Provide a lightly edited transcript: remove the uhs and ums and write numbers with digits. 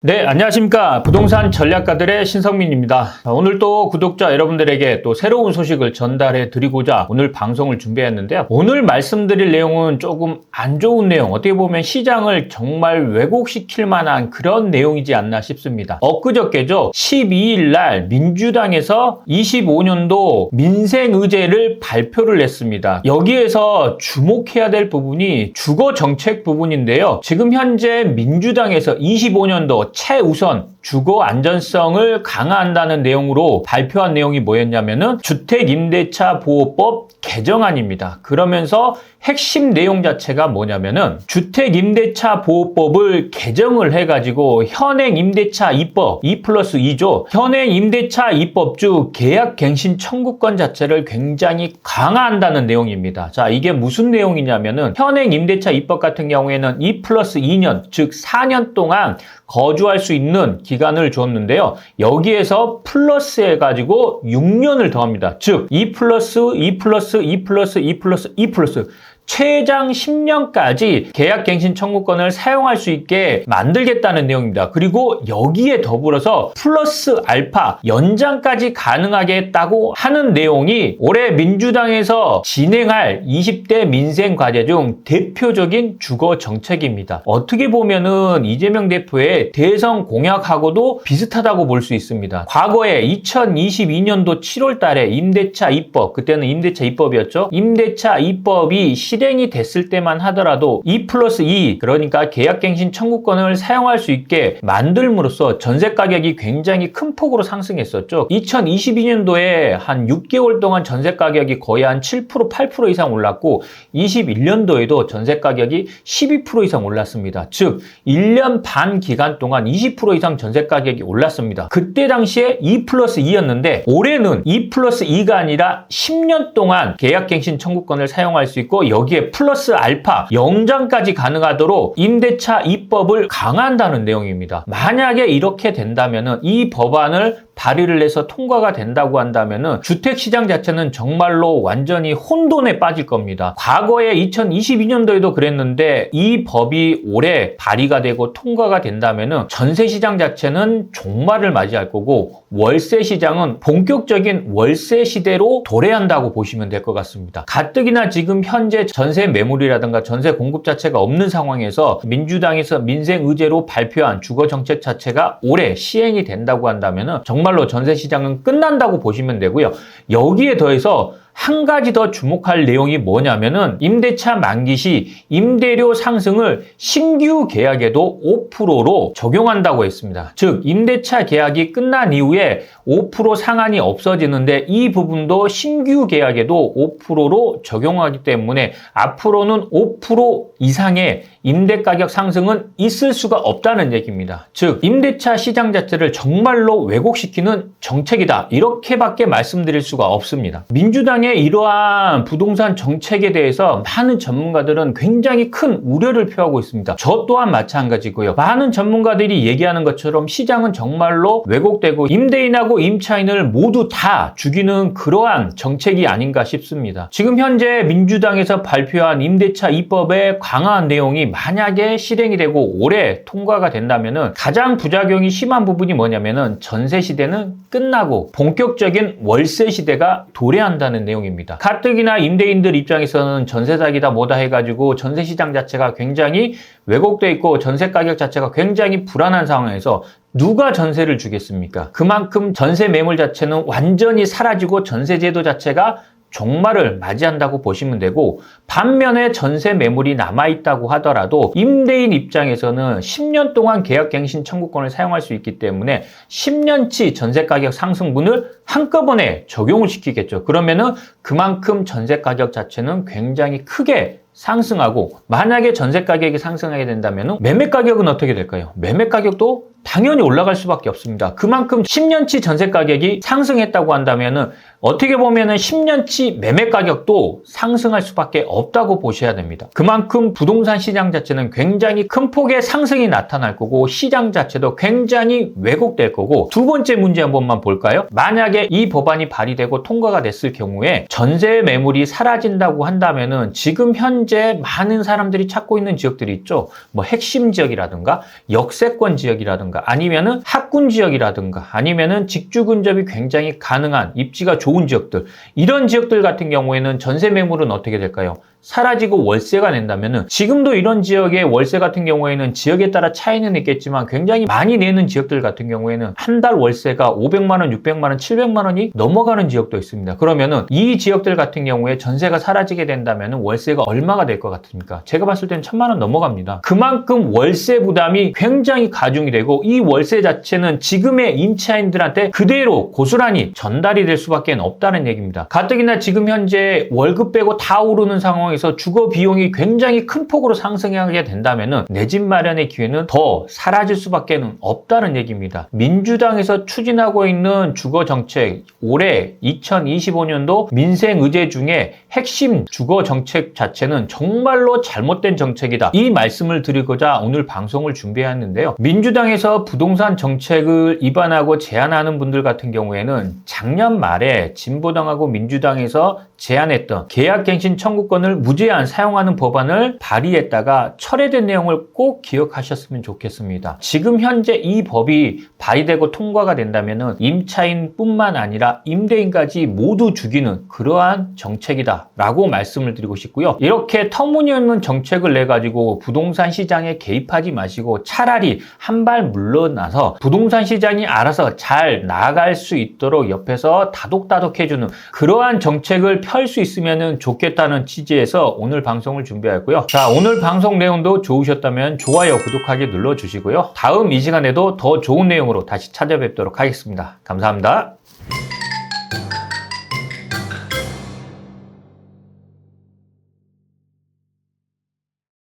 네, 안녕하십니까. 부동산 전략가들의 신성민입니다. 오늘 또 구독자 여러분들에게 또 새로운 소식을 전달해 드리고자 오늘 방송을 준비했는데요. 오늘 말씀드릴 내용은 조금 안 좋은 내용, 어떻게 보면 시장을 정말 왜곡시킬 만한 그런 내용이지 않나 싶습니다. 엊그저께죠. 12일 날 민주당에서 25년도 민생의제를 발표를 했습니다. 여기에서 주목해야 될 부분이 주거정책 부분인데요. 지금 현재 민주당에서 25년도 최우선 주거 안전성을 강화한다는 내용으로 발표한 내용이 뭐였냐면은 주택임대차 보호법 개정안입니다. 그러면서 핵심 내용 자체가 뭐냐면은 주택임대차 보호법을 개정을 해가지고 현행 임대차 입법 2+2죠. 현행 임대차 입법 중 계약갱신 청구권 자체를 굉장히 강화한다는 내용입니다. 자, 이게 무슨 내용이냐면은 현행 임대차 입법 같은 경우에는 2+2년, 즉 4년 동안 거주할 수 있는 기간을 줬는데요. 여기에서 플러스 해가지고 6년을 더합니다. 즉 2+2+2+2+2+2+, 최장 10년까지 계약갱신 청구권을 사용할 수 있게 만들겠다는 내용입니다. 그리고 여기에 더불어서 플러스 알파 연장까지 가능하게 했다고 하는 내용이 올해 민주당에서 진행할 20대 민생 과제 중 대표적인 주거 정책입니다. 어떻게 보면은 이재명 대표의 대선 공약하고도 비슷하다고 볼 수 있습니다. 과거에 2022년도 7월 달에 임대차 입법, 그때는 임대차 입법이었죠. 임대차 입법이 실행이 됐을 때만 하더라도 2+2, 그러니까 계약갱신 청구권을 사용할 수 있게 만들므로써 전세 가격이 굉장히 큰 폭으로 상승했었죠. 2022년도에 한 6개월 동안 전세 가격이 거의 한 7%, 8% 이상 올랐고 21년도에도 전세 가격이 12% 이상 올랐습니다. 즉 1년 반 기간 동안 20% 이상 전세 가격이 올랐습니다. 그때 당시에 2+2였는데 올해는 2+2가 아니라 10년 동안 계약갱신 청구권을 사용할 수 있고 여기에 플러스 알파 연장까지 가능하도록 임대차 입법을 강화한다는 내용입니다. 만약에 이렇게 된다면은 이 법안을 발의를 해서 통과가 된다고 한다면은 주택시장 자체는 정말로 완전히 혼돈에 빠질 겁니다. 과거에 2022년도에도 그랬는데 이 법이 올해 발의가 되고 통과가 된다면은 전세시장 자체는 종말을 맞이할 거고 월세시장은 본격적인 월세 시대로 도래한다고 보시면 될 것 같습니다. 가뜩이나 지금 현재 전세 매물이라든가 전세 공급 자체가 없는 상황에서 민주당에서 민생의제로 발표한 주거정책 자체가 올해 시행이 된다고 한다면은 정말로 전세시장은 끝난다고 보시면 되고요. 여기에 더해서 한 가지 더 주목할 내용이 뭐냐면은 임대차 만기 시 임대료 상승을 신규 계약에도 5%로 적용한다고 했습니다. 즉 임대차 계약이 끝난 이후에 5% 상한이 없어지는데 이 부분도 신규 계약에도 5%로 적용하기 때문에 앞으로는 5% 이상의 임대 가격 상승은 있을 수가 없다는 얘기입니다. 즉 임대차 시장 자체를 정말로 왜곡시키는 정책이다, 이렇게밖에 말씀드릴 수가 없습니다. 민주당의 이러한 부동산 정책에 대해서 많은 전문가들은 굉장히 큰 우려를 표하고 있습니다. 저 또한 마찬가지고요. 많은 전문가들이 얘기하는 것처럼 시장은 정말로 왜곡되고 임대인하고 임차인을 모두 다 죽이는 그러한 정책이 아닌가 싶습니다. 지금 현재 민주당에서 발표한 임대차 입법의 강화한 내용이 만약에 실행이 되고 올해 통과가 된다면은 가장 부작용이 심한 부분이 뭐냐면은 전세 시대는 끝나고 본격적인 월세 시대가 도래한다는 내용입니다. 가뜩이나 임대인들 입장에서는 전세 사기다 뭐다 해가지고 전세 시장 자체가 굉장히 왜곡돼 있고 전세 가격 자체가 굉장히 불안한 상황에서 누가 전세를 주겠습니까? 그만큼 전세 매물 자체는 완전히 사라지고 전세제도 자체가 종말을 맞이한다고 보시면 되고, 반면에 전세 매물이 남아있다고 하더라도 임대인 입장에서는 10년 동안 계약갱신 청구권을 사용할 수 있기 때문에 10년치 전세 가격 상승분을 한꺼번에 적용을 시키겠죠. 그러면은 그만큼 전세 가격 자체는 굉장히 크게 상승하고, 만약에 전세 가격이 상승하게 된다면 매매 가격은 어떻게 될까요? 매매 가격도 당연히 올라갈 수밖에 없습니다. 그만큼 10년치 전세 가격이 상승했다고 한다면은 어떻게 보면은 10년치 매매 가격도 상승할 수밖에 없다고 보셔야 됩니다. 그만큼 부동산 시장 자체는 굉장히 큰 폭의 상승이 나타날 거고 시장 자체도 굉장히 왜곡될 거고, 두 번째 문제 한 번만 볼까요? 만약에 이 법안이 발의되고 통과가 됐을 경우에 전세 매물이 사라진다고 한다면은 지금 현재 많은 사람들이 찾고 있는 지역들이 있죠. 뭐 핵심 지역이라든가 역세권 지역이라든가 지역이라든가 아니면은 학군 지역이라든가 아니면은 직주 근접이 굉장히 가능한 입지가 좋은 지역들, 이런 지역들 같은 경우에는 전세 매물은 어떻게 될까요? 사라지고 월세가 낸다면은, 지금도 이런 지역의 월세 같은 경우에는 지역에 따라 차이는 있겠지만 굉장히 많이 내는 지역들 같은 경우에는 한 달 월세가 500만 원, 600만 원, 700만 원이 넘어가는 지역도 있습니다. 그러면은 이 지역들 같은 경우에 전세가 사라지게 된다면은 월세가 얼마가 될 것 같습니까? 제가 봤을 때는 1000만 원 넘어갑니다. 그만큼 월세 부담이 굉장히 가중이 되고, 이 월세 자체는 지금의 임차인들한테 그대로 고스란히 전달이 될 수밖에 없다는 얘기입니다. 가뜩이나 지금 현재 월급 빼고 다 오르는 상황에서 주거 비용이 굉장히 큰 폭으로 상승하게 된다면은 내 집 마련의 기회는 더 사라질 수밖에 없다는 얘기입니다. 민주당에서 추진하고 있는 주거 정책, 올해 2025년도 민생 의제 중에 핵심 주거 정책 자체는 정말로 잘못된 정책이다, 이 말씀을 드리고자 오늘 방송을 준비했는데요. 민주당에서 부동산 정책을 입안하고 제안하는 분들 같은 경우에는 작년 말에 진보당하고 민주당에서 제안했던 계약갱신 청구권을 무제한 사용하는 법안을 발의했다가 철회된 내용을 꼭 기억하셨으면 좋겠습니다. 지금 현재 이 법이 발의되고 통과가 된다면 임차인뿐만 아니라 임대인까지 모두 죽이는 그러한 정책이다 라고 말씀을 드리고 싶고요. 이렇게 터무니없는 정책을 내가지고 부동산 시장에 개입하지 마시고 차라리 한 발 물러나서 부동산 시장이 알아서 잘 나아갈 수 있도록 옆에서 다독다독 해주는 그러한 정책을 펼 수 있으면 좋겠다는 취지에서 오늘 방송을 준비했고요. 자, 오늘 방송 내용도 좋으셨다면 좋아요, 구독하기 눌러주시고요. 다음 이 시간에도 더 좋은 내용으로 다시 찾아뵙도록 하겠습니다. 감사합니다.